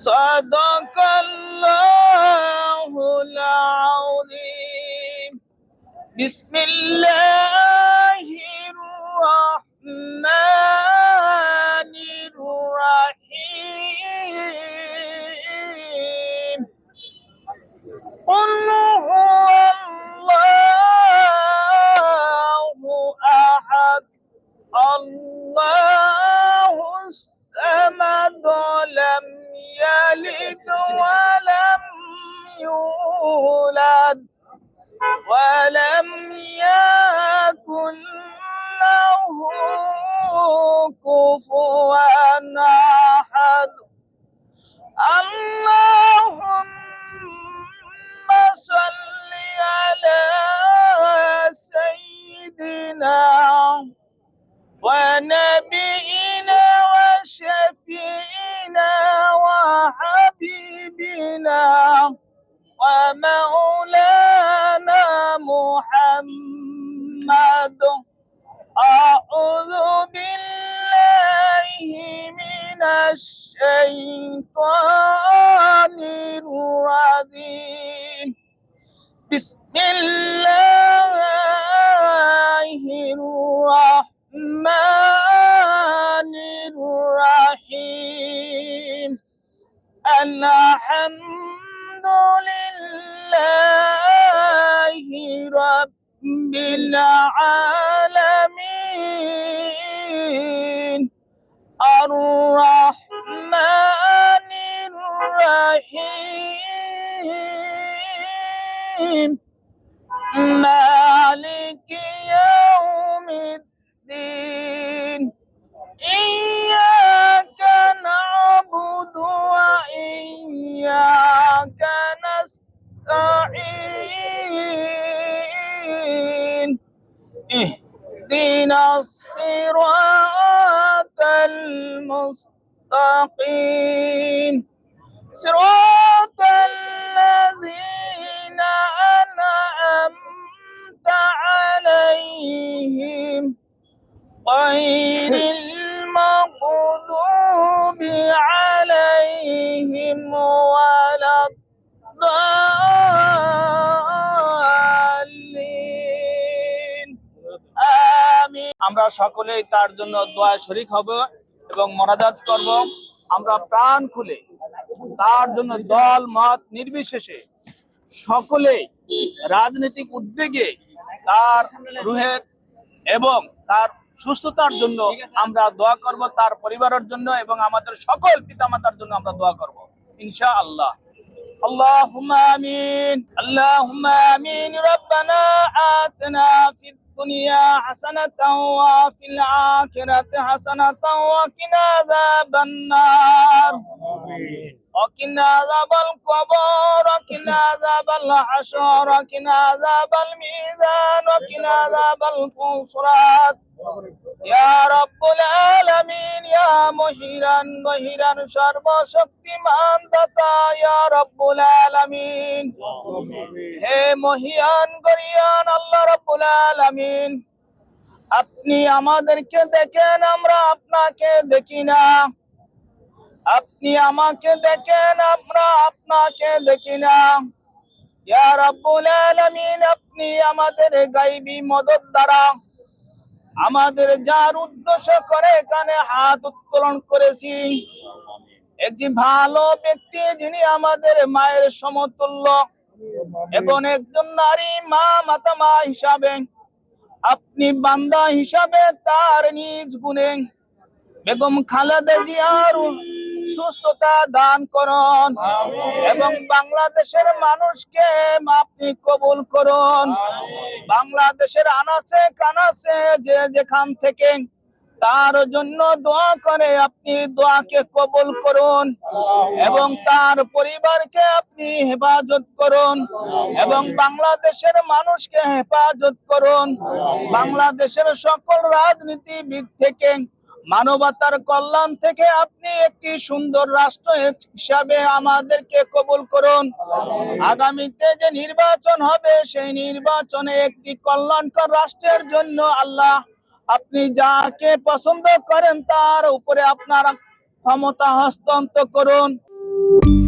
صدق الله العظيم. بسم الله الرحمن الرحيم. قل هو الله أحد الله الصمد لم يلد ولم يولد ولم يكن له كفوا أحد. اللهم صل على سيدنا ونبينا وشفينا وحبيبنا ومولانا محمد. أعوذ بالله من الشيطان الرجيم. بسم الله الرحمن الرحيم. الحمد لله رب العالمين الرحمن الرحيم مالك يوم الدين. إياك نعبد وإياك نستعين. اهدنا الصراط المستقيم صراط الذين أنعمت عليهم غير المغضوب عليهم ولا الضالين آمين. আমরা সকলেই তার জন্য দোয়া শরীক হব এবং মোনাজাত করব। আমরা প্রাণ খুলে তার জন্য দল মত নির্বিশেষে সকলেই রাজনৈতিক উদ্যোগে তার রুহের এবং তার সুস্থতার জন্য আমরা দোয়া করব, তার পরিবারের জন্য এবং আমাদের সকল পিতামাতার জন্য আমরা দোয়া করব ইনশাআল্লাহ। আল্লাহুম্মা আমিন আল্লাহুম্মা আমিন। রব্বানা আতিনা ফিদ দুনিয়া হাসানাতাও ওয়া ফিল আখিরাতি হাসানাতাও ওয়া কিনা আযাবান নার। আমিন। وقنا عذاب القبر وقنا عذاب الحشر وقنا عذاب الميزان وقنا عذاب الحسرات يا رب العالمين يا مهيران مهيران সর্বশক্তিমান দাতা يا رب العالمين। হে মহিয়ান গরিয়ান আল্লাহ রাব্বুল আলামিন, আপনি আমাদেরকে দেখেন, আমরা আপনাকে দেখি না। আপনি আমাকে দেখেন, আমরা আপনাকে দেখি না। ইয়া রাব্বুল আলামিন, আপনি আমাদের গায়বী মদদ দ্বারা আমাদের যার উদ্দেশ্য করে এখানে হাত উত্তোলন করেছি, একজন ভালো ব্যক্তি যিনি আমাদের মায়ের সমতুল্য এবং একজন নারী মাতামা হিসাবে আপনি বান্দা হিসাবে তার নিজ গুণে বেগম খালেদা জিয়ার সুস্থতা দান করুন এবং বাংলাদেশের মানুষকে আপনি কবুল করুন। বাংলাদেশের আনাচে কানাচে যে যেখান থেকে তার জন্য দোয়া করে আপনি দোয়াকে কবুল করুন এবং তার পরিবারকে আপনি হেফাজত করুন এবং বাংলাদেশের মানুষকে হেফাজত করুন। বাংলাদেশের সকল রাজনীতিবিদ থেকে মানবতার কল্যাণ থেকে আপনি একটি সুন্দর রাষ্ট্র হিসাবে আমাদেরকে কবুল করুন। আগামীতে যে নির্বাচন হবে সেই নির্বাচনে একটি কল্যাণকর রাষ্ট্রের জন্য আল্লাহ আপনি যাকে পছন্দ করেন তার উপরে আপনার ক্ষমতা হস্তান্তর করুন। আলাইকুম।